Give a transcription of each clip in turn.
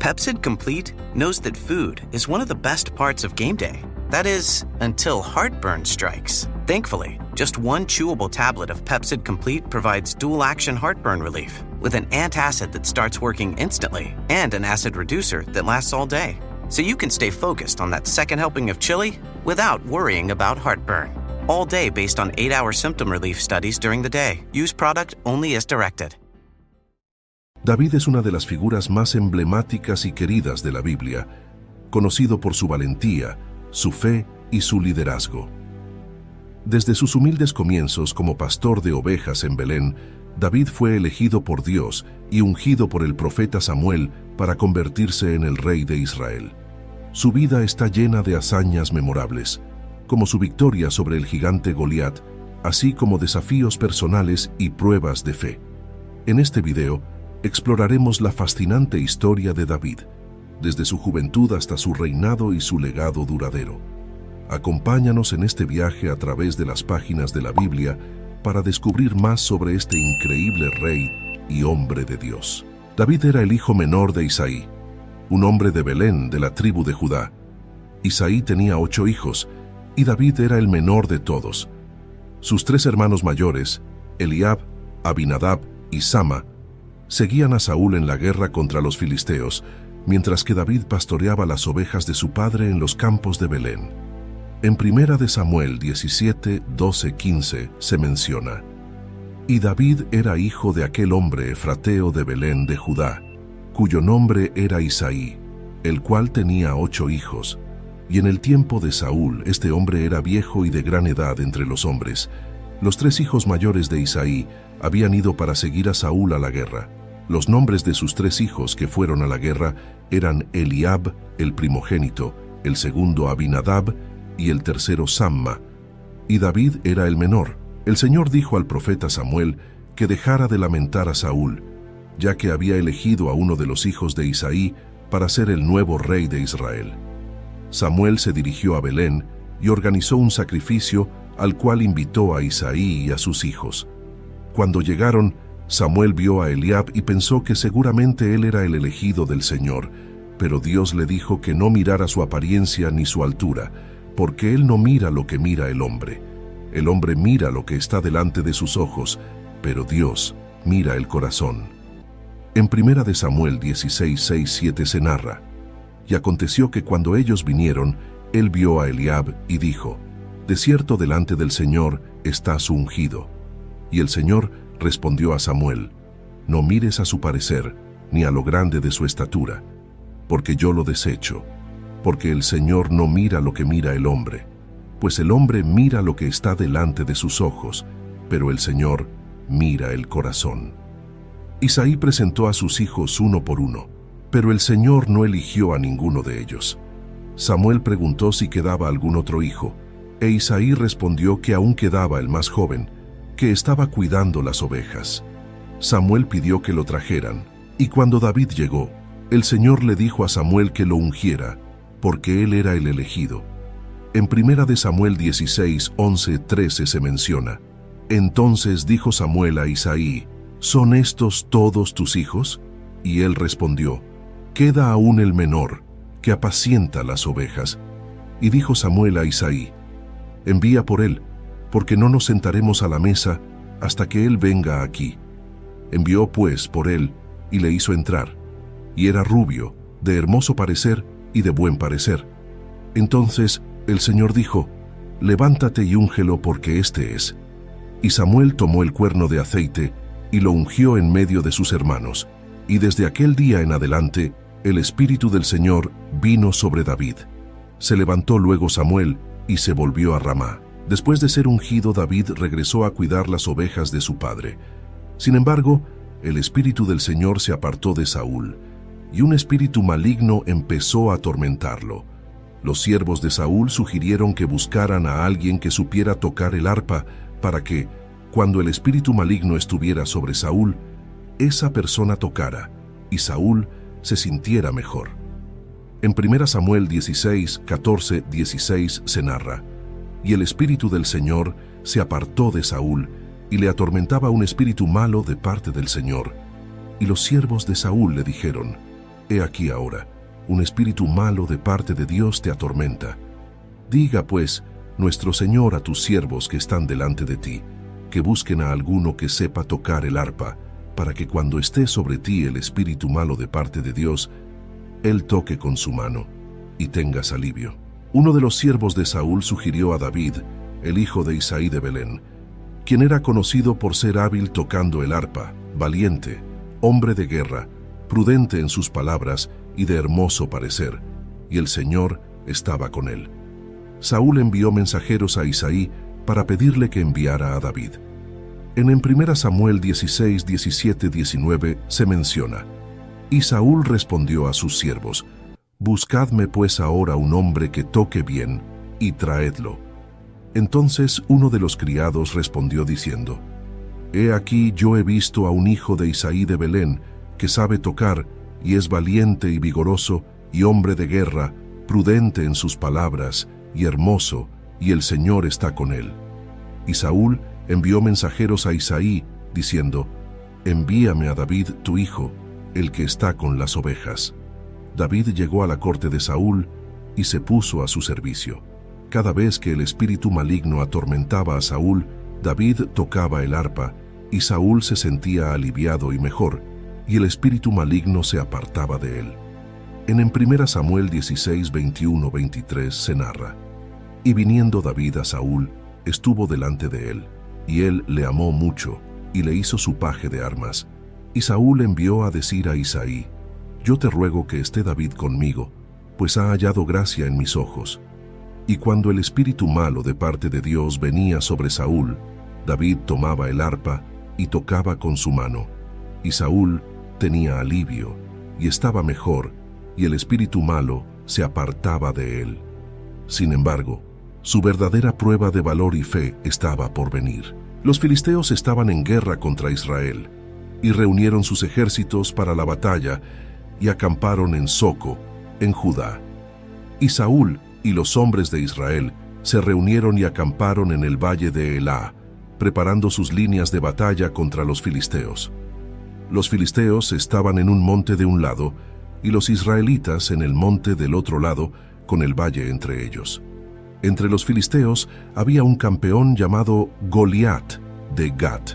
Pepsid Complete knows that food is one of the best parts of game day. That is, until heartburn strikes. Thankfully, just one chewable tablet of Pepsid Complete provides dual-action heartburn relief with an antacid that starts working instantly and an acid reducer that lasts all day. So you can stay focused on that second helping of chili without worrying about heartburn. All day based on 8-hour symptom relief studies during the day. Use product only as directed. David es una de las figuras más emblemáticas y queridas de la Biblia, conocido por su valentía, su fe y su liderazgo. Desde sus humildes comienzos como pastor de ovejas en Belén, David fue elegido por Dios y ungido por el profeta Samuel para convertirse en el rey de Israel. Su vida está llena de hazañas memorables, como su victoria sobre el gigante Goliat, así como desafíos personales y pruebas de fe. En este video, exploraremos la fascinante historia de David, desde su juventud hasta su reinado y su legado duradero. Acompáñanos en este viaje a través de las páginas de la Biblia para descubrir más sobre este increíble rey y hombre de Dios. David era el hijo menor de Isaí, un hombre de Belén, de la tribu de Judá. Isaí tenía 8 hijos, y David era el menor de todos. Sus 3 hermanos mayores, Eliab, Abinadab y Sama, seguían a Saúl en la guerra contra los filisteos, mientras que David pastoreaba las ovejas de su padre en los campos de Belén. En 1 de Samuel 17, 12, 15 se menciona: «Y David era hijo de aquel hombre efrateo de Belén de Judá, cuyo nombre era Isaí, el cual tenía 8 hijos. Y en el tiempo de Saúl, este hombre era viejo y de gran edad entre los hombres. Los 3 hijos mayores de Isaí habían ido para seguir a Saúl a la guerra. Los nombres de sus 3 hijos que fueron a la guerra eran Eliab, el primogénito, el segundo Abinadab y el tercero Samma. Y David era el menor. El Señor dijo al profeta Samuel que dejara de lamentar a Saúl, ya que había elegido a uno de los hijos de Isaí para ser el nuevo rey de Israel. Samuel se dirigió a Belén y organizó un sacrificio al cual invitó a Isaí y a sus hijos. Cuando llegaron, Samuel vio a Eliab y pensó que seguramente él era el elegido del Señor, pero Dios le dijo que no mirara su apariencia ni su altura, porque él no mira lo que mira el hombre. El hombre mira lo que está delante de sus ojos, pero Dios mira el corazón. En 1 de Samuel 16, 6, 7 se narra: «Y aconteció que cuando ellos vinieron, él vio a Eliab y dijo: De cierto delante del Señor está su ungido. Y el Señor respondió a Samuel: No mires a su parecer, ni a lo grande de su estatura, porque yo lo desecho, porque el Señor no mira lo que mira el hombre, pues el hombre mira lo que está delante de sus ojos, pero el Señor mira el corazón». Isaí presentó a sus hijos uno por uno, pero el Señor no eligió a ninguno de ellos. Samuel preguntó si quedaba algún otro hijo, e Isaí respondió que aún quedaba el más joven, que estaba cuidando las ovejas. Samuel pidió que lo trajeran, y cuando David llegó, el Señor le dijo a Samuel que lo ungiera, porque él era el elegido. En 1 de Samuel 16, 11, 13 se menciona: Entonces dijo Samuel a Isaí: ¿Son estos todos tus hijos? Y él respondió: Queda aún el menor, que apacienta las ovejas. Y dijo Samuel a Isaí: Envía por él, porque no nos sentaremos a la mesa hasta que él venga aquí. Envió pues por él, y le hizo entrar. Y era rubio, de hermoso parecer y de buen parecer. Entonces el Señor dijo: Levántate y úngelo, porque este es. Y Samuel tomó el cuerno de aceite y lo ungió en medio de sus hermanos. Y desde aquel día en adelante, el Espíritu del Señor vino sobre David. Se levantó luego Samuel y se volvió a Ramá. Después de ser ungido, David regresó a cuidar las ovejas de su padre. Sin embargo, el Espíritu del Señor se apartó de Saúl, y un espíritu maligno empezó a atormentarlo. Los siervos de Saúl sugirieron que buscaran a alguien que supiera tocar el arpa, para que, cuando el espíritu maligno estuviera sobre Saúl, esa persona tocara, y Saúl se sintiera mejor. En 1 Samuel 16, 14, 16 se narra: Y el Espíritu del Señor se apartó de Saúl, y le atormentaba un espíritu malo de parte del Señor. Y los siervos de Saúl le dijeron: He aquí ahora, un espíritu malo de parte de Dios te atormenta. Diga, pues, nuestro Señor a tus siervos que están delante de ti, que busquen a alguno que sepa tocar el arpa, para que cuando esté sobre ti el espíritu malo de parte de Dios, él toque con su mano y tengas alivio. Uno de los siervos de Saúl sugirió a David, el hijo de Isaí de Belén, quien era conocido por ser hábil tocando el arpa, valiente, hombre de guerra, prudente en sus palabras y de hermoso parecer, y el Señor estaba con él. Saúl envió mensajeros a Isaí para pedirle que enviara a David. En 1 Samuel 16, 17, 19 se menciona: y Saúl respondió a sus siervos: buscadme pues ahora un hombre que toque bien, y traedlo. Entonces uno de los criados respondió diciendo: he aquí yo he visto a un hijo de Isaí de Belén, que sabe tocar, y es valiente y vigoroso, y hombre de guerra, prudente en sus palabras, y hermoso, y el Señor está con él. Y Saúl envió mensajeros a Isaí, diciendo: envíame a David tu hijo, el que está con las ovejas. David llegó a la corte de Saúl y se puso a su servicio. Cada vez que el espíritu maligno atormentaba a Saúl, David tocaba el arpa, y Saúl se sentía aliviado y mejor, y el espíritu maligno se apartaba de él. En 1 Samuel 16, 21, 23 se narra: y viniendo David a Saúl, estuvo delante de él, y él le amó mucho, y le hizo su paje de armas. Y Saúl envió a decir a Isaí: yo te ruego que esté David conmigo, pues ha hallado gracia en mis ojos. Y cuando el espíritu malo de parte de Dios venía sobre Saúl, David tomaba el arpa y tocaba con su mano, y Saúl tenía alivio, y estaba mejor, y el espíritu malo se apartaba de él. Sin embargo, su verdadera prueba de valor y fe estaba por venir. Los filisteos estaban en guerra contra Israel, y reunieron sus ejércitos para la batalla, y acamparon en Soco, en Judá. Y Saúl y los hombres de Israel se reunieron y acamparon en el valle de Elá, preparando sus líneas de batalla contra los filisteos. Los filisteos estaban en un monte de un lado, y los israelitas en el monte del otro lado, con el valle entre ellos. Entre los filisteos había un campeón llamado Goliat, de Gat.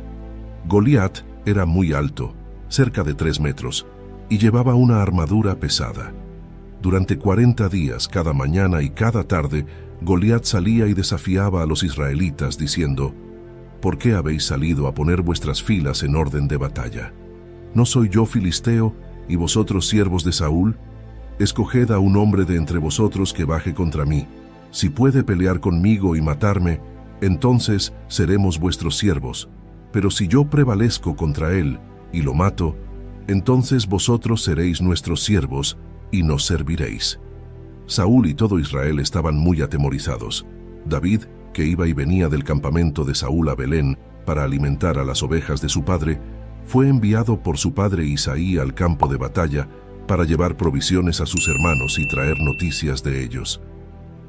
Goliat era muy alto, cerca de 3 metros, y llevaba una armadura pesada. Durante 40 días, cada mañana y cada tarde, Goliat salía y desafiaba a los israelitas, diciendo: ¿por qué habéis salido a poner vuestras filas en orden de batalla? ¿No soy yo filisteo, y vosotros siervos de Saúl? Escoged a un hombre de entre vosotros que baje contra mí. Si puede pelear conmigo y matarme, entonces seremos vuestros siervos. Pero si yo prevalezco contra él y lo mato, entonces vosotros seréis nuestros siervos y nos serviréis. Saúl y todo Israel estaban muy atemorizados. David, que iba y venía del campamento de Saúl a Belén para alimentar a las ovejas de su padre, fue enviado por su padre Isaí al campo de batalla para llevar provisiones a sus hermanos y traer noticias de ellos.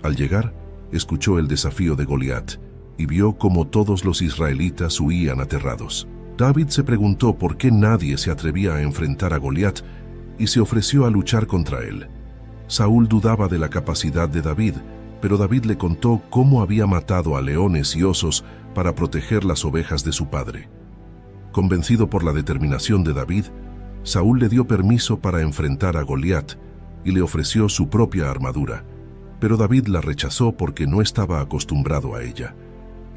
Al llegar, escuchó el desafío de Goliat y vio cómo todos los israelitas huían aterrados. David se preguntó por qué nadie se atrevía a enfrentar a Goliat y se ofreció a luchar contra él. Saúl dudaba de la capacidad de David, pero David le contó cómo había matado a leones y osos para proteger las ovejas de su padre. Convencido por la determinación de David, Saúl le dio permiso para enfrentar a Goliat y le ofreció su propia armadura, pero David la rechazó porque no estaba acostumbrado a ella.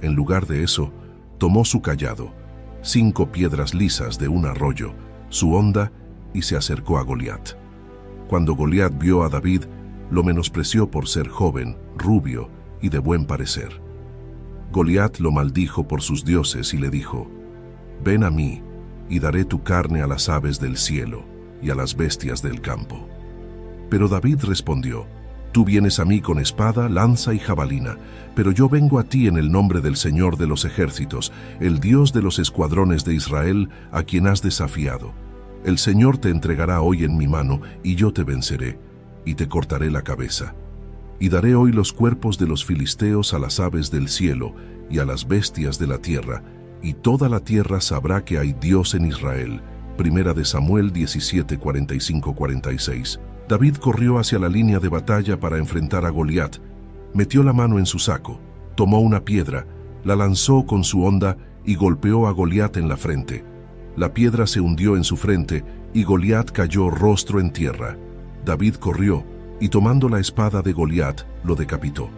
En lugar de eso, tomó su cayado, 5 piedras lisas de un arroyo, su honda, y se acercó a Goliat. Cuando Goliat vio a David, lo menospreció por ser joven, rubio y de buen parecer. Goliat lo maldijo por sus dioses y le dijo: ven a mí, y daré tu carne a las aves del cielo y a las bestias del campo. Pero David respondió: tú vienes a mí con espada, lanza y jabalina, pero yo vengo a ti en el nombre del Señor de los ejércitos, el Dios de los escuadrones de Israel, a quien has desafiado. El Señor te entregará hoy en mi mano, y yo te venceré, y te cortaré la cabeza. Y daré hoy los cuerpos de los filisteos a las aves del cielo y a las bestias de la tierra, y toda la tierra sabrá que hay Dios en Israel, Primera de Samuel 17, 45-46. David corrió hacia la línea de batalla para enfrentar a Goliat. Metió la mano en su saco, tomó una piedra, la lanzó con su honda y golpeó a Goliat en la frente. La piedra se hundió en su frente y Goliat cayó rostro en tierra. David corrió y tomando la espada de Goliat, lo decapitó.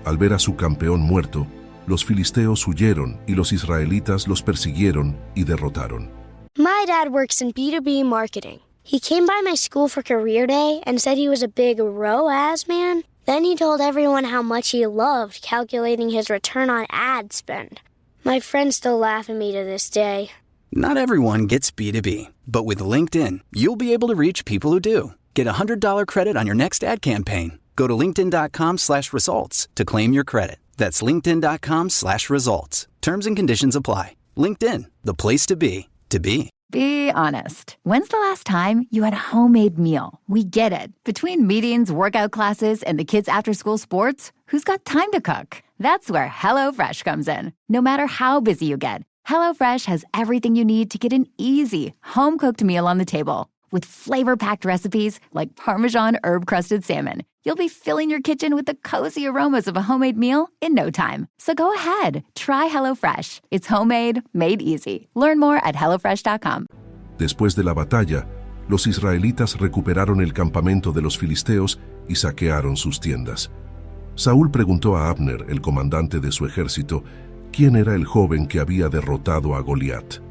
Al ver a su campeón muerto, los filisteos huyeron y los israelitas los persiguieron y derrotaron. My dad works in B2B marketing. He came by my school for career day and said he was a big ROAS man. Then he told everyone how much he loved calculating his return on ad spend. My friends still laugh at me to this day. Not everyone gets B2B, but with LinkedIn, you'll be able to reach people who do. Get a $100 credit on your next ad campaign. Go to linkedin.com/results to claim your credit. That's linkedin.com/results. Terms and conditions apply. LinkedIn, the place to be, to be. Be honest. When's the last time you had a homemade meal? We get it. Between meetings, workout classes, and the kids' after-school sports, who's got time to cook? That's where HelloFresh comes in. No matter how busy you get, HelloFresh has everything you need to get an easy, home-cooked meal on the table. With flavor-packed recipes like Parmesan herb-crusted salmon, you'll be filling your kitchen with the cozy aromas of a homemade meal in no time. So go ahead, try HelloFresh. It's homemade, made easy. Learn more at HelloFresh.com. Después de la batalla, los israelitas recuperaron el campamento de los filisteos y saquearon sus tiendas. Saúl preguntó a Abner, el comandante de su ejército, quién era el joven que había derrotado a Goliat.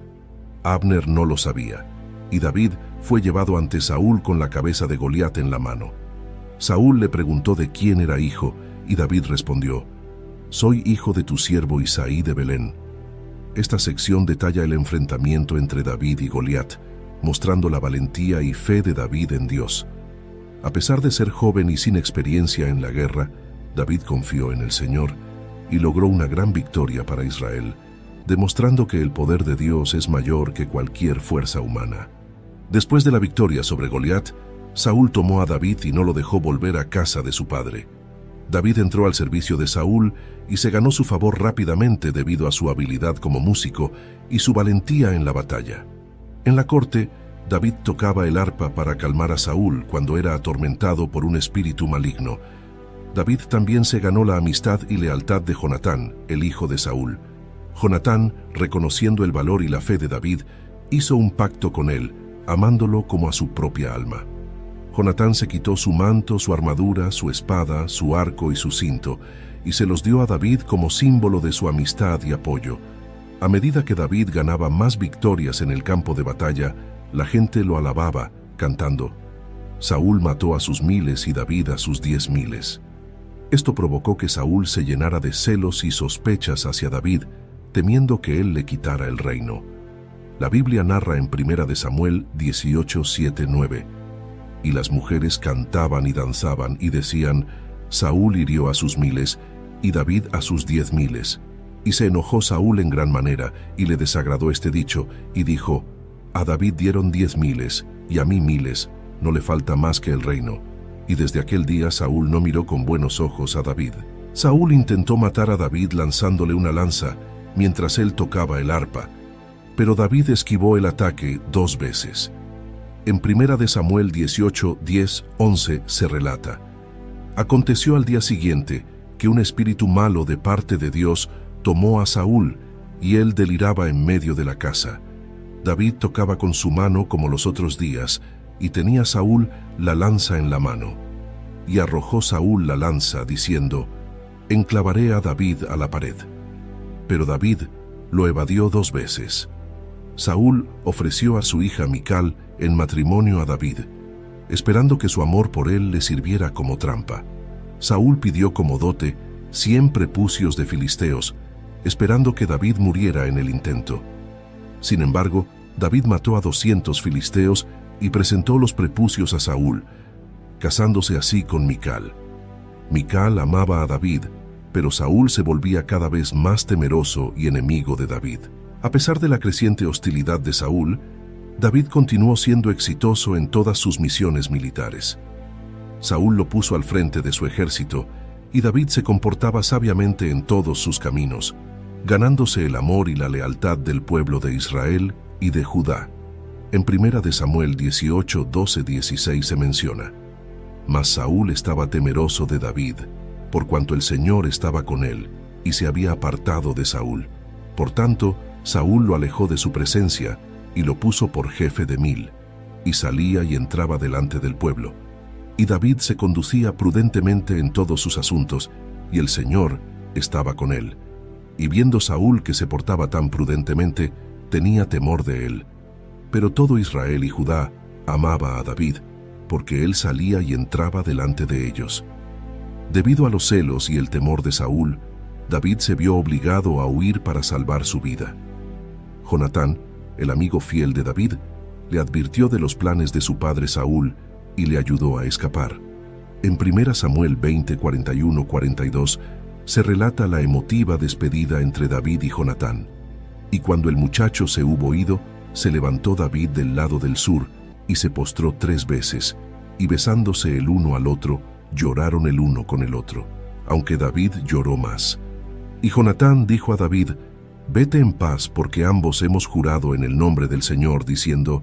Abner no lo sabía, y David fue llevado ante Saúl con la cabeza de Goliat en la mano. Saúl le preguntó de quién era hijo, y David respondió, «Soy hijo de tu siervo Isaí de Belén». Esta sección detalla el enfrentamiento entre David y Goliat, mostrando la valentía y fe de David en Dios. A pesar de ser joven y sin experiencia en la guerra, David confió en el Señor y logró una gran victoria para Israel, demostrando que el poder de Dios es mayor que cualquier fuerza humana. Después de la victoria sobre Goliat, Saúl tomó a David y no lo dejó volver a casa de su padre. David entró al servicio de Saúl y se ganó su favor rápidamente debido a su habilidad como músico y su valentía en la batalla. En la corte, David tocaba el arpa para calmar a Saúl cuando era atormentado por un espíritu maligno. David también se ganó la amistad y lealtad de Jonatán, el hijo de Saúl. Jonatán, reconociendo el valor y la fe de David, hizo un pacto con él, amándolo como a su propia alma. Jonatán se quitó su manto, su armadura, su espada, su arco y su cinto, y se los dio a David como símbolo de su amistad y apoyo. A medida que David ganaba más victorias en el campo de batalla, la gente lo alababa, cantando, «Saúl mató a sus miles y David a sus 10,000». Esto provocó que Saúl se llenara de celos y sospechas hacia David, temiendo que él le quitara el reino. La Biblia narra en 1 de Samuel 18, 7, 9, «Y las mujeres cantaban y danzaban y decían, Saúl hirió a sus miles y David a sus 10,000. Y se enojó Saúl en gran manera y le desagradó este dicho y dijo, a David dieron 10,000 y a mí 1,000, no le falta más que el reino. Y desde aquel día Saúl no miró con buenos ojos a David. Saúl intentó matar a David lanzándole una lanza mientras él tocaba el arpa, pero David esquivó el ataque 2 veces. En 1 de Samuel 18, 10, 11 se relata, aconteció al día siguiente que un espíritu malo de parte de Dios tomó a Saúl y él deliraba en medio de la casa. David tocaba con su mano como los otros días y tenía Saúl la lanza en la mano. Y arrojó Saúl la lanza diciendo, enclavaré a David a la pared. Pero David lo evadió 2 veces. Saúl ofreció a su hija Mical en matrimonio a David, esperando que su amor por él le sirviera como trampa. Saúl pidió como dote 100 prepucios de filisteos, esperando que David muriera en el intento. Sin embargo, David mató a 200 filisteos y presentó los prepucios a Saúl, casándose así con Mical. Mical amaba a David, pero Saúl se volvía cada vez más temeroso y enemigo de David. A pesar de la creciente hostilidad de Saúl, David continuó siendo exitoso en todas sus misiones militares. Saúl lo puso al frente de su ejército y David se comportaba sabiamente en todos sus caminos, ganándose el amor y la lealtad del pueblo de Israel y de Judá. En 1 de Samuel 18, 12, 16 se menciona: Mas Saúl estaba temeroso de David, por cuanto el Señor estaba con él, y se había apartado de Saúl. Por tanto, Saúl lo alejó de su presencia, y lo puso por jefe de 1000, y salía y entraba delante del pueblo. Y David se conducía prudentemente en todos sus asuntos, y el Señor estaba con él. Y viendo Saúl que se portaba tan prudentemente, tenía temor de él. Pero todo Israel y Judá amaba a David, porque él salía y entraba delante de ellos. Debido a los celos y el temor de Saúl, David se vio obligado a huir para salvar su vida. Jonatán, el amigo fiel de David, le advirtió de los planes de su padre Saúl y le ayudó a escapar. En 1 Samuel 20, 41, 42 se relata la emotiva despedida entre David y Jonatán. Y cuando el muchacho se hubo ido, se levantó David del lado del sur y se postró 3 veces, y besándose el uno al otro, lloraron el uno con el otro, aunque David lloró más. Y Jonatán dijo a David: Vete en paz, porque ambos hemos jurado en el nombre del Señor, diciendo: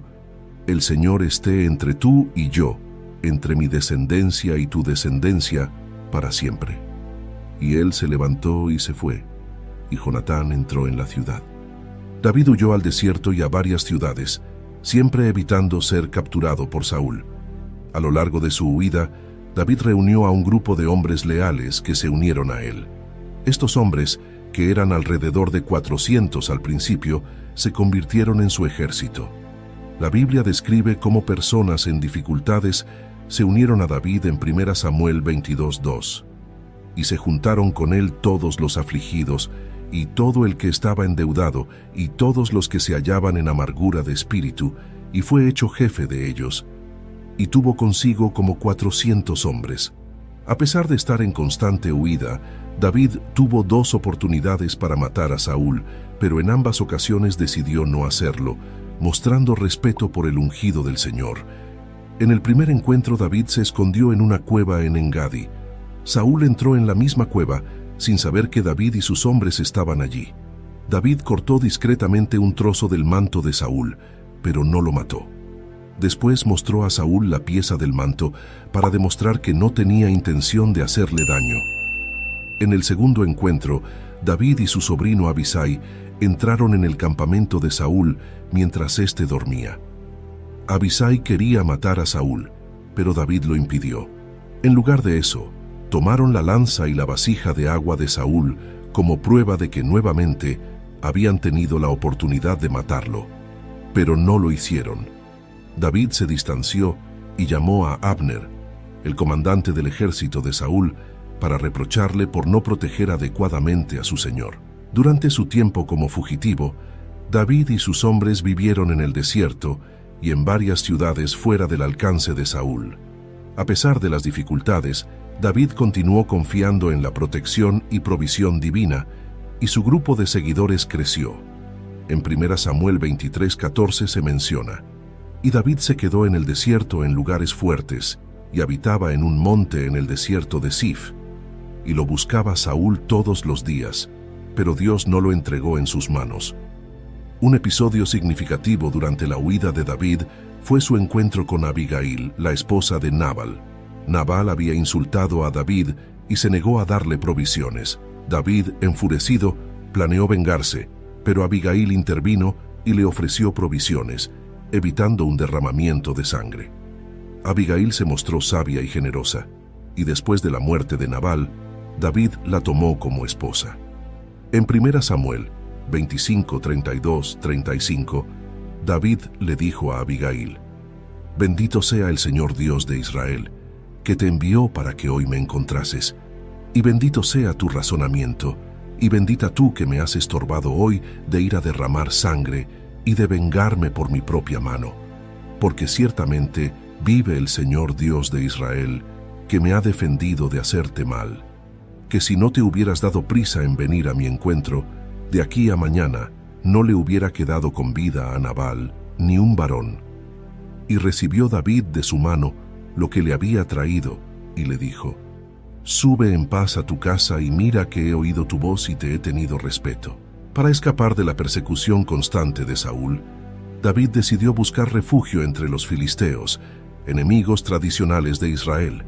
El Señor esté entre tú y yo, entre mi descendencia y tu descendencia, para siempre. Y él se levantó y se fue, y Jonatán entró en la ciudad. David huyó al desierto y a varias ciudades, siempre evitando ser capturado por Saúl. A lo largo de su huida, David reunió a un grupo de hombres leales que se unieron a él. Estos hombres, que eran alrededor de 400 al principio, se convirtieron en su ejército. La Biblia describe cómo personas en dificultades se unieron a David en 1 Samuel 22:2. Y se juntaron con él todos los afligidos, y todo el que estaba endeudado, y todos los que se hallaban en amargura de espíritu, y fue hecho jefe de ellos. Y tuvo consigo como 400 hombres. A pesar de estar en constante huida, David tuvo 2 oportunidades para matar a Saúl, pero en ambas ocasiones decidió no hacerlo, mostrando respeto por el ungido del Señor. En el primer encuentro, David se escondió en una cueva en Engadi. Saúl entró en la misma cueva, sin saber que David y sus hombres estaban allí. David cortó discretamente un trozo del manto de Saúl, pero no lo mató. Después mostró a Saúl la pieza del manto para demostrar que no tenía intención de hacerle daño. En el segundo encuentro, David y su sobrino Abisai entraron en el campamento de Saúl mientras éste dormía. Abisai quería matar a Saúl, pero David lo impidió. En lugar de eso, tomaron la lanza y la vasija de agua de Saúl como prueba de que nuevamente habían tenido la oportunidad de matarlo, pero no lo hicieron. David se distanció y llamó a Abner, el comandante del ejército de Saúl, para reprocharle por no proteger adecuadamente a su señor. Durante su tiempo como fugitivo, David y sus hombres vivieron en el desierto y en varias ciudades fuera del alcance de Saúl. A pesar de las dificultades, David continuó confiando en la protección y provisión divina, y su grupo de seguidores creció. En 1 Samuel 23:14 se menciona: Y David se quedó en el desierto en lugares fuertes, y habitaba en un monte en el desierto de Sif. Y lo buscaba Saúl todos los días, pero Dios no lo entregó en sus manos. Un episodio significativo durante la huida de David fue su encuentro con Abigail, la esposa de Nabal. Nabal había insultado a David y se negó a darle provisiones. David, enfurecido, planeó vengarse, pero Abigail intervino y le ofreció provisiones, evitando un derramamiento de sangre. Abigail se mostró sabia y generosa, y después de la muerte de Nabal, David la tomó como esposa. En 1 Samuel 25, 32, 35, David le dijo a Abigail: Bendito sea el Señor Dios de Israel, que te envió para que hoy me encontrases, y bendito sea tu razonamiento, y bendita tú que me has estorbado hoy de ir a derramar sangre y de vengarme por mi propia mano, porque ciertamente vive el Señor Dios de Israel, que me ha defendido de hacerte mal, que si no te hubieras dado prisa en venir a mi encuentro, de aquí a mañana no le hubiera quedado con vida a Nabal ni un varón. Y recibió David de su mano lo que le había traído, y le dijo: Sube en paz a tu casa y mira que he oído tu voz y te he tenido respeto. Para escapar de la persecución constante de Saúl, David decidió buscar refugio entre los filisteos, enemigos tradicionales de Israel.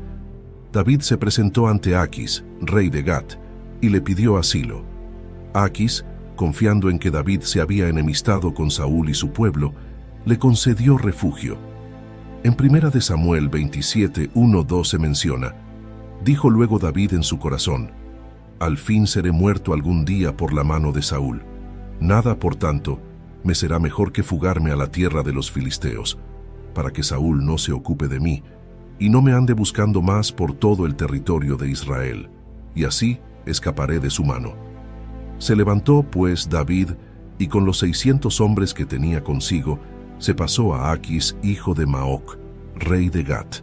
David se presentó ante Aquis, rey de Gat, y le pidió asilo. Aquis, confiando en que David se había enemistado con Saúl y su pueblo, le concedió refugio. En 1 Samuel 27, 1-2 se menciona: dijo luego David en su corazón: al fin seré muerto algún día por la mano de Saúl. Nada, por tanto, me será mejor que fugarme a la tierra de los filisteos, para que Saúl no se ocupe de mí, y no me ande buscando más por todo el territorio de Israel, y así escaparé de su mano. Se levantó, pues, David, y con los 600 hombres que tenía consigo, se pasó a Aquis, hijo de Maoc, rey de Gat.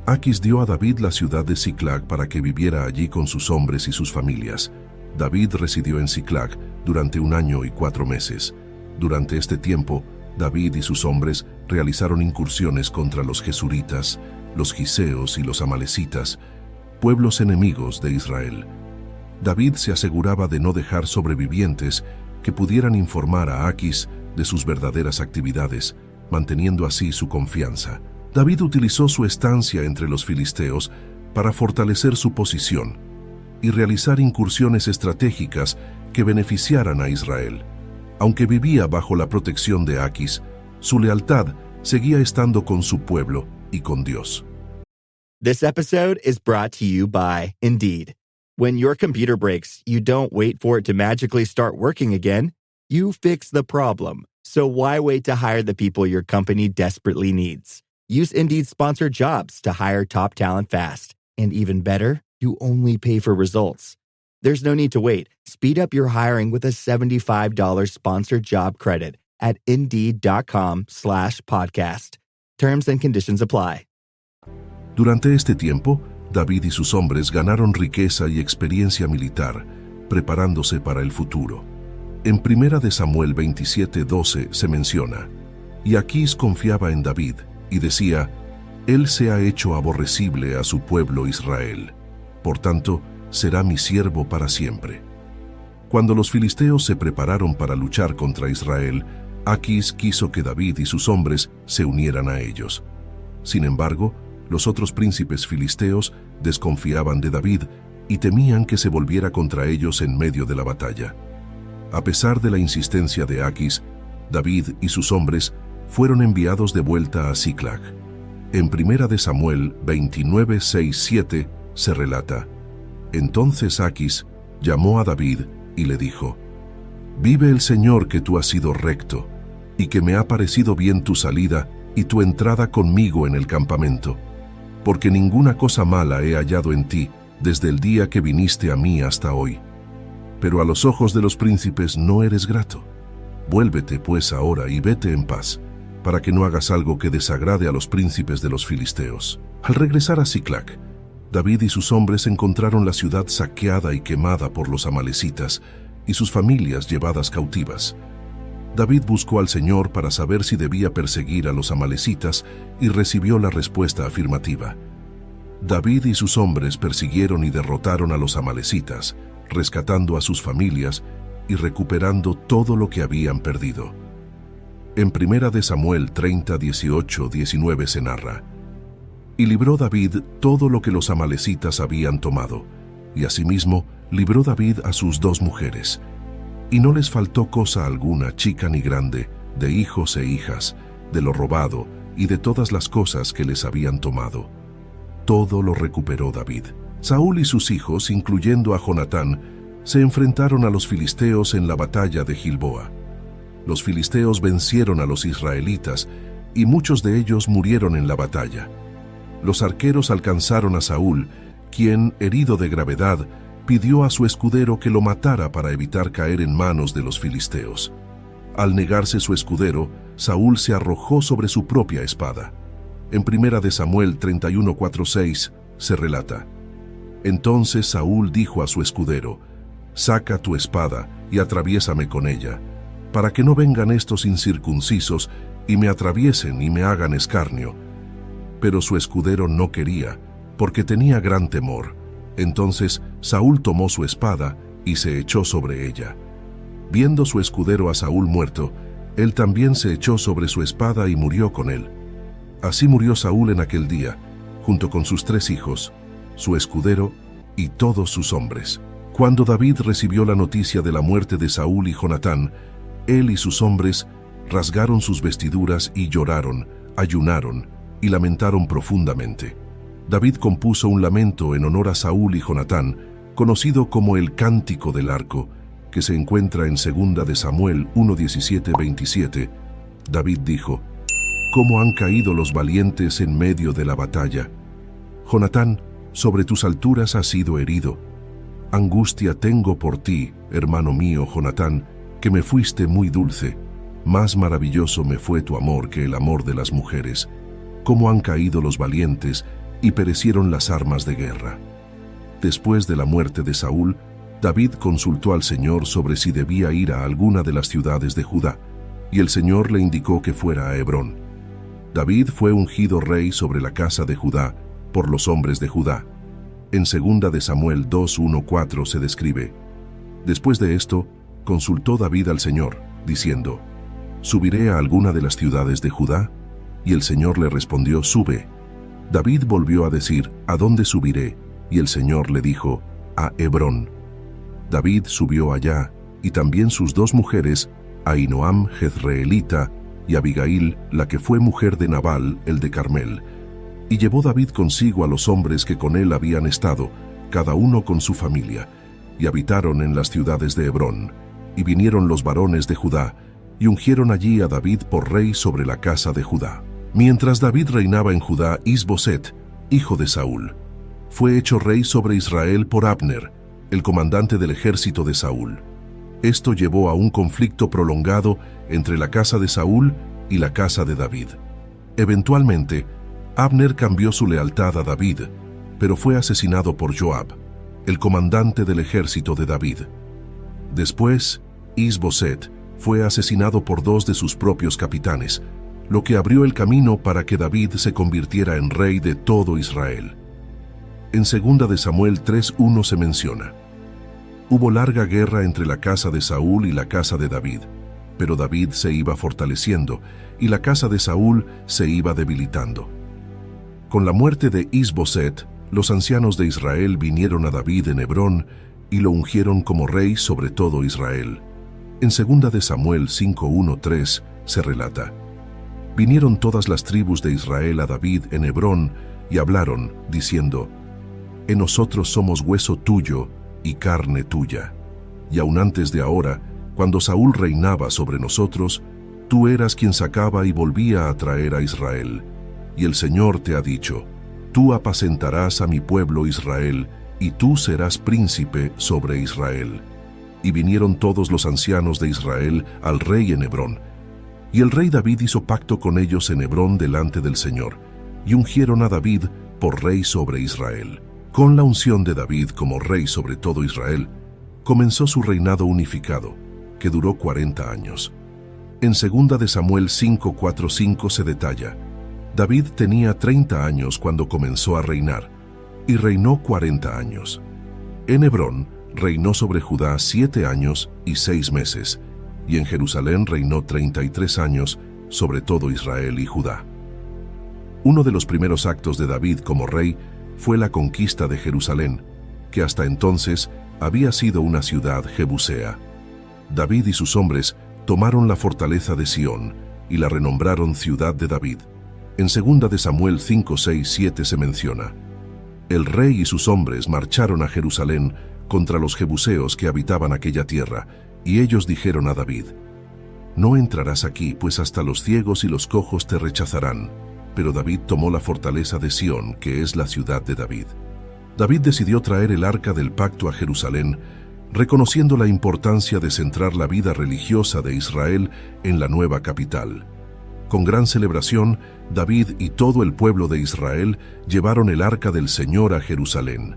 Aquis dio a David la ciudad de Siclag para que viviera allí con sus hombres y sus familias. David residió en Siclag durante 1 año y 4 meses. Durante este tiempo, David y sus hombres realizaron incursiones contra los gesuritas, los giseos y los amalecitas, pueblos enemigos de Israel. David se aseguraba de no dejar sobrevivientes que pudieran informar a Aquis de sus verdaderas actividades, manteniendo así su confianza. David utilizó su estancia entre los filisteos para fortalecer su posición y realizar incursiones estratégicas que beneficiaran a Israel. Aunque vivía bajo la protección de Aquis, su lealtad seguía estando con su pueblo y con Dios. This episode is brought to you by Indeed. When your computer breaks, you don't wait for it to magically start working again. You fix the problem. So why wait to hire the people your company desperately needs? Use Indeed's sponsored jobs to hire top talent fast. And even better, you only pay for results. There's no need to wait. Speed up your hiring with a $75 sponsored job credit at Indeed.com/podcast. Terms and conditions apply. Durante este tiempo, David y sus hombres ganaron riqueza y experiencia militar, preparándose para el futuro. En 1 Samuel 27:12 se menciona: y Aquis confiaba en David, y decía: él se ha hecho aborrecible a su pueblo Israel. Por tanto, será mi siervo para siempre. Cuando los filisteos se prepararon para luchar contra Israel, Aquis quiso que David y sus hombres se unieran a ellos. Sin embargo, los otros príncipes filisteos desconfiaban de David y temían que se volviera contra ellos en medio de la batalla. A pesar de la insistencia de Aquis, David y sus hombres fueron enviados de vuelta a Siclag. En 1 Samuel 29:6-7 se relata: entonces Aquis llamó a David y le dijo: vive el Señor que tú has sido recto, y que me ha parecido bien tu salida y tu entrada conmigo en el campamento, porque ninguna cosa mala he hallado en ti desde el día que viniste a mí hasta hoy. Pero a los ojos de los príncipes no eres grato. Vuélvete pues ahora y vete en paz, para que no hagas algo que desagrade a los príncipes de los filisteos. Al regresar a Siclag, David y sus hombres encontraron la ciudad saqueada y quemada por los amalecitas y sus familias llevadas cautivas. David buscó al Señor para saber si debía perseguir a los amalecitas y recibió la respuesta afirmativa. David y sus hombres persiguieron y derrotaron a los amalecitas, rescatando a sus familias y recuperando todo lo que habían perdido. En 1 Samuel 30:18-19 se narra: y libró David todo lo que los amalecitas habían tomado, y asimismo libró David a sus 2 mujeres. Y no les faltó cosa alguna, chica ni grande, de hijos e hijas, de lo robado y de todas las cosas que les habían tomado. Todo lo recuperó David. Saúl y sus hijos, incluyendo a Jonatán, se enfrentaron a los filisteos en la batalla de Gilboa. Los filisteos vencieron a los israelitas y muchos de ellos murieron en la batalla. Los arqueros alcanzaron a Saúl, quien, herido de gravedad, pidió a su escudero que lo matara para evitar caer en manos de los filisteos. Al negarse su escudero, Saúl se arrojó sobre su propia espada. En 1 Samuel 31:4-6 se relata: entonces Saúl dijo a su escudero: saca tu espada y atraviésame con ella, para que no vengan estos incircuncisos y me atraviesen y me hagan escarnio. Pero su escudero no quería, porque tenía gran temor. Entonces Saúl tomó su espada y se echó sobre ella. Viendo su escudero a Saúl muerto, Él también se echó sobre su espada y murió con él. Así murió Saúl en aquel día, junto con sus 3 hijos, su escudero y todos sus hombres. Cuando David recibió la noticia de la muerte de Saúl y Jonatán, él y sus hombres rasgaron sus vestiduras y lloraron, ayunaron y lamentaron profundamente. David compuso un lamento en honor a Saúl y Jonatán, conocido como el Cántico del Arco, que se encuentra en 2 de Samuel 1:17-27. David dijo: «¿Cómo han caído los valientes en medio de la batalla? Jonatán, sobre tus alturas has sido herido. Angustia tengo por ti, hermano mío Jonatán, que me fuiste muy dulce. Más maravilloso me fue tu amor que el amor de las mujeres. Cómo han caído los valientes y perecieron las armas de guerra». Después de la muerte de Saúl, David consultó al Señor sobre si debía ir a alguna de las ciudades de Judá, y el Señor le indicó que fuera a Hebrón. David fue ungido rey sobre la casa de Judá por los hombres de Judá. En 2 de Samuel 2:1-4 se describe: «Después de esto, consultó David al Señor, diciendo: ¿Subiré a alguna de las ciudades de Judá? Y el Señor le respondió: Sube. David volvió a decir: ¿A dónde subiré? Y el Señor le dijo: A Hebrón. David subió allá, y también sus 2 mujeres, Ahinoam jezreelita y Abigail, la que fue mujer de Nabal, el de Carmel. Y llevó David consigo a los hombres que con él habían estado, cada uno con su familia, y habitaron en las ciudades de Hebrón. Y vinieron los varones de Judá, y ungieron allí a David por rey sobre la casa de Judá. Mientras David reinaba en Judá, Is-Boset, hijo de Saúl, fue hecho rey sobre Israel por Abner, el comandante del ejército de Saúl. Esto llevó a un conflicto prolongado entre la casa de Saúl y la casa de David. Eventualmente, Abner cambió su lealtad a David, pero fue asesinado por Joab, el comandante del ejército de David. Después, Is-Boset fue asesinado por 2 de sus propios capitanes, lo que abrió el camino para que David se convirtiera en rey de todo Israel. En 2 de Samuel 3:1 se menciona: «Hubo larga guerra entre la casa de Saúl y la casa de David, pero David se iba fortaleciendo y la casa de Saúl se iba debilitando». Con la muerte de Is-Boset, los ancianos de Israel vinieron a David en Hebrón y lo ungieron como rey sobre todo Israel. En 2 de Samuel 5:1-3 se relata: «Vinieron todas las tribus de Israel a David en Hebrón y hablaron, diciendo: En nosotros somos hueso tuyo y carne tuya. Y aun antes de ahora, cuando Saúl reinaba sobre nosotros, tú eras quien sacaba y volvía a traer a Israel. Y el Señor te ha dicho: Tú apacentarás a mi pueblo Israel, y tú serás príncipe sobre Israel. Y vinieron todos los ancianos de Israel al rey en Hebrón. Y el rey David hizo pacto con ellos en Hebrón delante del Señor, y ungieron a David por rey sobre Israel. Con la unción de David como rey sobre todo Israel, comenzó su reinado unificado, que duró 40 años. En 2 de Samuel 5:4-5 se detalla: David tenía 30 años cuando comenzó a reinar, y reinó 40 años. En Hebrón reinó sobre Judá 7 años y 6 meses, y en Jerusalén reinó 33 años sobre todo Israel y Judá. Uno de los primeros actos de David como rey fue la conquista de Jerusalén, que hasta entonces había sido una ciudad jebusea. David y sus hombres tomaron la fortaleza de Sión y la renombraron Ciudad de David. En 2 de Samuel 5:6-7 se menciona: El rey y sus hombres marcharon a Jerusalén contra los jebuseos que habitaban aquella tierra, y ellos dijeron a David: No entrarás aquí, pues hasta los ciegos y los cojos te rechazarán. Pero David tomó la fortaleza de Sión, que es la ciudad de David. David decidió traer el arca del pacto a Jerusalén, reconociendo la importancia de centrar la vida religiosa de Israel en la nueva capital. Con gran celebración, David y todo el pueblo de Israel llevaron el arca del Señor a Jerusalén.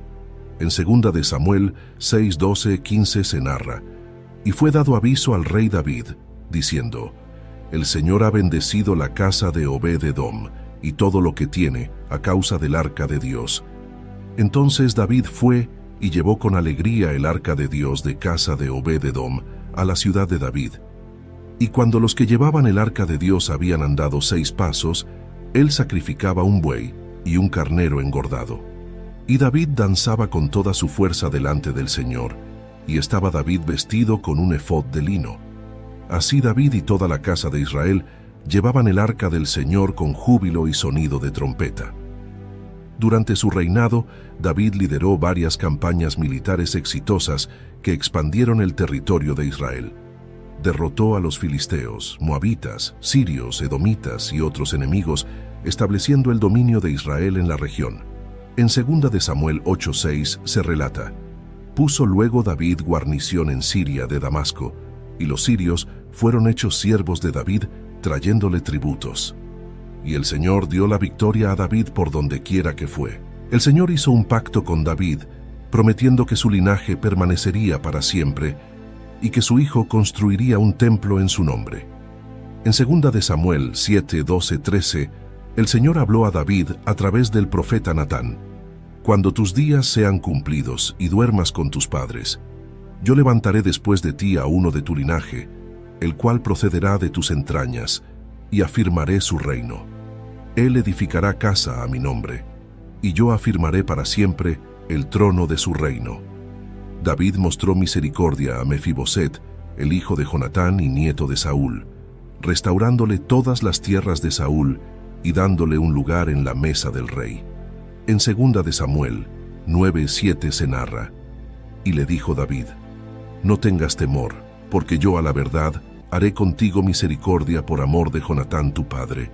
En 2 de Samuel 6:12-15 se narra: Y fue dado aviso al rey David, diciendo: El Señor ha bendecido la casa de Obed-Edom y todo lo que tiene a causa del arca de Dios. Entonces David fue y llevó con alegría el arca de Dios de casa de Obed-Edom a la ciudad de David. Y cuando los que llevaban el arca de Dios habían andado 6 pasos, él sacrificaba un buey y un carnero engordado. Y David danzaba con toda su fuerza delante del Señor, y estaba David vestido con un efod de lino. Así David y toda la casa de Israel llevaban el arca del Señor con júbilo y sonido de trompeta. Durante su reinado, David lideró varias campañas militares exitosas que expandieron el territorio de Israel. Derrotó a los filisteos, moabitas, sirios, edomitas y otros enemigos, estableciendo el dominio de Israel en la región. En 2 de Samuel 8:6 se relata: puso luego David guarnición en Siria de Damasco, y los sirios fueron hechos siervos de David, trayéndole tributos. Y el Señor dio la victoria a David por donde quiera que fue. El Señor hizo un pacto con David, prometiendo que su linaje permanecería para siempre y que su hijo construiría un templo en su nombre. En 2 de Samuel 7, 12, 13, el Señor habló a David a través del profeta Natán: cuando tus días sean cumplidos y duermas con tus padres, yo levantaré después de ti a uno de tu linaje, el cual procederá de tus entrañas, y afirmaré su reino. Él edificará casa a mi nombre, y yo afirmaré para siempre el trono de su reino. David mostró misericordia a Mefiboset, el hijo de Jonatán y nieto de Saúl, restaurándole todas las tierras de Saúl y dándole un lugar en la mesa del rey. En 2 de Samuel 9:7 se narra: y le dijo David: no tengas temor, porque yo a la verdad haré contigo misericordia por amor de Jonatán tu padre,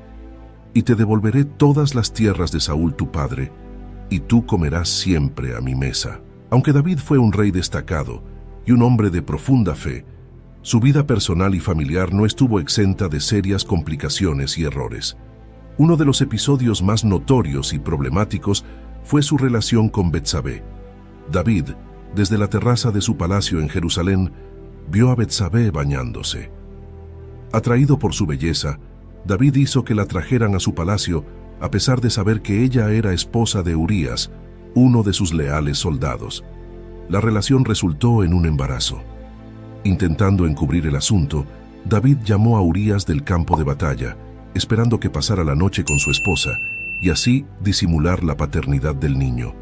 y te devolveré todas las tierras de Saúl tu padre, y tú comerás siempre a mi mesa. Aunque David fue un rey destacado y un hombre de profunda fe, su vida personal y familiar no estuvo exenta de serias complicaciones y errores. Uno de los episodios más notorios y problemáticos fue su relación con Betsabé. David, desde la terraza de su palacio en Jerusalén, vio a Betsabé bañándose. Atraído por su belleza, David hizo que la trajeran a su palacio, a pesar de saber que ella era esposa de Urías, uno de sus leales soldados. La relación resultó en un embarazo. Intentando encubrir el asunto, David llamó a Urías del campo de batalla, esperando que pasara la noche con su esposa, y así disimular la paternidad del niño.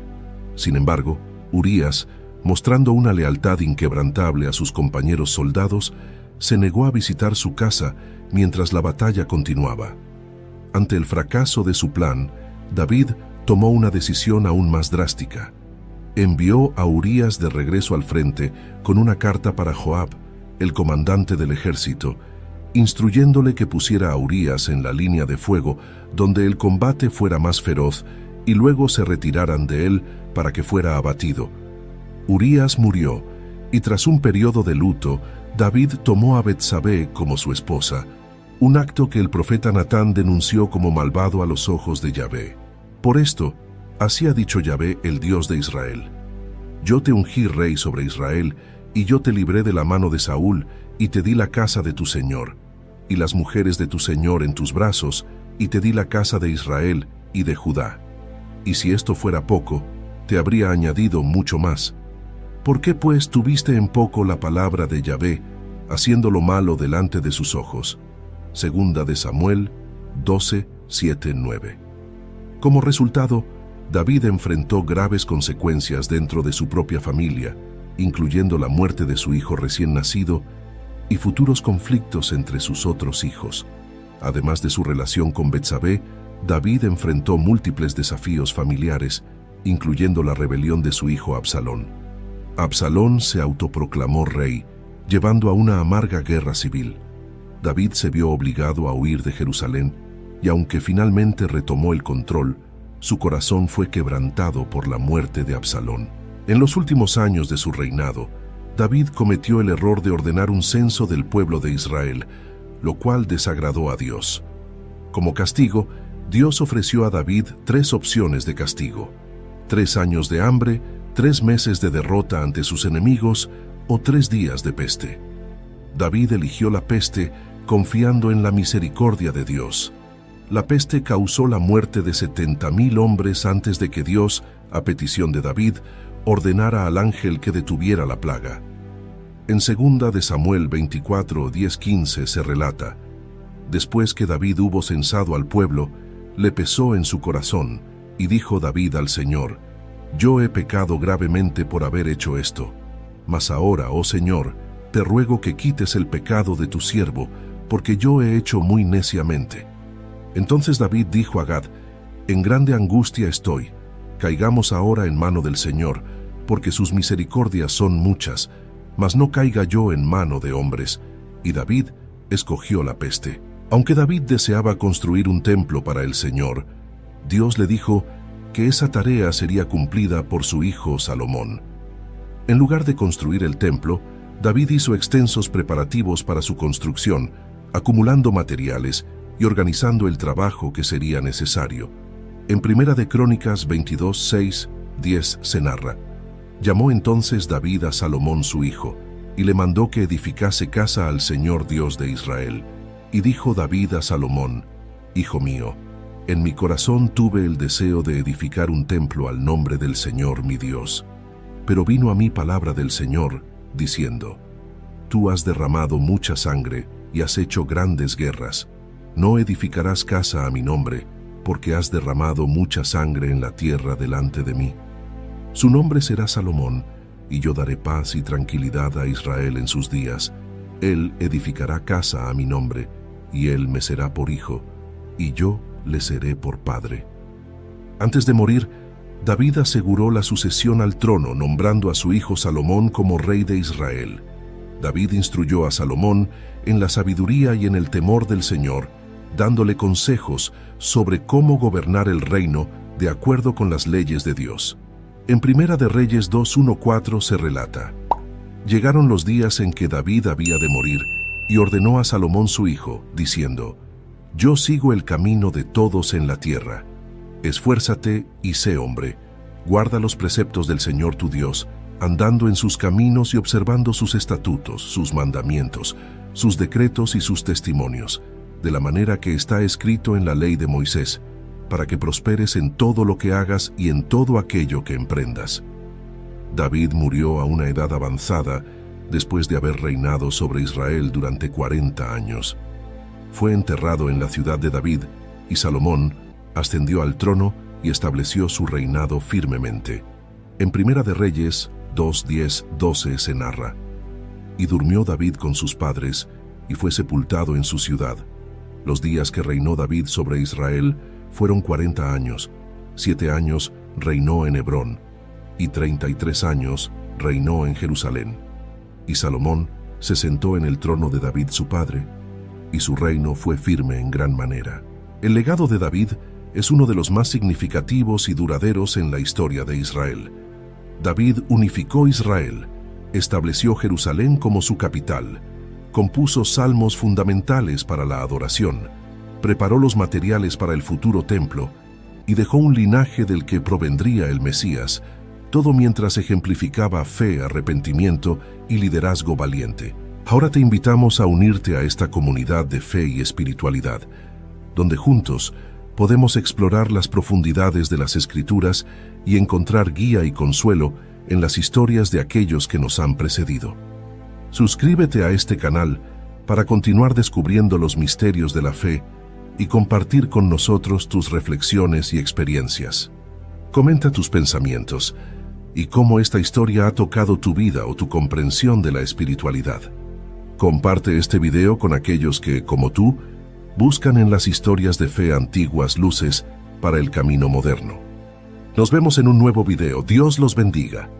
Sin embargo, Urías, mostrando una lealtad inquebrantable a sus compañeros soldados, se negó a visitar su casa mientras la batalla continuaba. Ante el fracaso de su plan, David tomó una decisión aún más drástica. Envió a Urías de regreso al frente con una carta para Joab, el comandante del ejército, instruyéndole que pusiera a Urías en la línea de fuego donde el combate fuera más feroz y luego se retiraran de él para que fuera abatido. Urías murió, y tras un periodo de luto, David tomó a Betsabé como su esposa, un acto que el profeta Natán denunció como malvado a los ojos de Yahvé. Por esto, así ha dicho Yahvé, el Dios de Israel: yo te ungí rey sobre Israel, y yo te libré de la mano de Saúl, y te di la casa de tu señor, y las mujeres de tu señor en tus brazos, y te di la casa de Israel y de Judá. Y si esto fuera poco, te habría añadido mucho más. ¿Por qué pues tuviste en poco la palabra de Yahvé, haciendo lo malo delante de sus ojos? 2 de Samuel 12, 7, 9. Como resultado, David enfrentó graves consecuencias dentro de su propia familia, incluyendo la muerte de su hijo recién nacido y futuros conflictos entre sus otros hijos. Además de su relación con Betsabé, David enfrentó múltiples desafíos familiares, incluyendo la rebelión de su hijo Absalón. Absalón se autoproclamó rey, llevando a una amarga guerra civil. David se vio obligado a huir de Jerusalén, y aunque finalmente retomó el control, su corazón fue quebrantado por la muerte de Absalón. En los últimos años de su reinado, David cometió el error de ordenar un censo del pueblo de Israel, lo cual desagradó a Dios. Como castigo, Dios ofreció a David 3 opciones de castigo: 3 años de hambre, 3 meses de derrota ante sus enemigos o 3 días de peste. David eligió la peste confiando en la misericordia de Dios. La peste causó la muerte de 70,000 hombres antes de que Dios, a petición de David, ordenara al ángel que detuviera la plaga. En 2 de Samuel 24, 10-15 se relata: después que David hubo censado al pueblo, le pesó en su corazón, y dijo David al Señor: yo he pecado gravemente por haber hecho esto. Mas ahora, oh Señor, te ruego que quites el pecado de tu siervo, porque yo he hecho muy neciamente. Entonces David dijo a Gad: en grande angustia estoy, caigamos ahora en mano del Señor, porque sus misericordias son muchas, mas no caiga yo en mano de hombres. Y David escogió la peste. Aunque David deseaba construir un templo para el Señor, Dios le dijo que esa tarea sería cumplida por su hijo Salomón. En lugar de construir el templo, David hizo extensos preparativos para su construcción, acumulando materiales y organizando el trabajo que sería necesario. En 1 de Crónicas 22, 6, 10 se narra: llamó entonces David a Salomón su hijo, y le mandó que edificase casa al Señor Dios de Israel. Y dijo David a Salomón: hijo mío, en mi corazón tuve el deseo de edificar un templo al nombre del Señor mi Dios. Pero vino a mí palabra del Señor, diciendo: tú has derramado mucha sangre y has hecho grandes guerras. No edificarás casa a mi nombre, porque has derramado mucha sangre en la tierra delante de mí. Su nombre será Salomón, y yo daré paz y tranquilidad a Israel en sus días. Él edificará casa a mi nombre, y él me será por hijo, y yo le seré por padre. Antes de morir, David aseguró la sucesión al trono, nombrando a su hijo Salomón como rey de Israel. David instruyó a Salomón en la sabiduría y en el temor del Señor, dándole consejos sobre cómo gobernar el reino de acuerdo con las leyes de Dios. En 1 de Reyes 2:1-4 se relata: llegaron los días en que David había de morir, y ordenó a Salomón su hijo, diciendo: yo sigo el camino de todos en la tierra. Esfuérzate y sé hombre, guarda los preceptos del Señor tu Dios, andando en sus caminos y observando sus estatutos, sus mandamientos, sus decretos y sus testimonios, de la manera que está escrito en la ley de Moisés, para que prosperes en todo lo que hagas y en todo aquello que emprendas. David murió a una edad avanzada, después de haber reinado sobre Israel durante 40 años. Fue enterrado en la ciudad de David, y Salomón ascendió al trono y estableció su reinado firmemente. En 1 de Reyes 2:10-12 se narra: y durmió David con sus padres, y fue sepultado en su ciudad. Los días que reinó David sobre Israel fueron 40 años. 7 años reinó en Hebrón, y 33 años reinó en Jerusalén. Y Salomón se sentó en el trono de David su padre, y su reino fue firme en gran manera. El legado de David es uno de los más significativos y duraderos en la historia de Israel. David unificó Israel, estableció Jerusalén como su capital, compuso salmos fundamentales para la adoración, preparó los materiales para el futuro templo y dejó un linaje del que provendría el Mesías, todo mientras ejemplificaba fe, arrepentimiento y liderazgo valiente. Ahora te invitamos a unirte a esta comunidad de fe y espiritualidad, donde juntos podemos explorar las profundidades de las Escrituras y encontrar guía y consuelo en las historias de aquellos que nos han precedido. Suscríbete a este canal para continuar descubriendo los misterios de la fe y compartir con nosotros tus reflexiones y experiencias. Comenta tus pensamientos y cómo esta historia ha tocado tu vida o tu comprensión de la espiritualidad. Comparte este video con aquellos que, como tú, buscan en las historias de fe antiguas luces para el camino moderno. Nos vemos en un nuevo video. Dios los bendiga.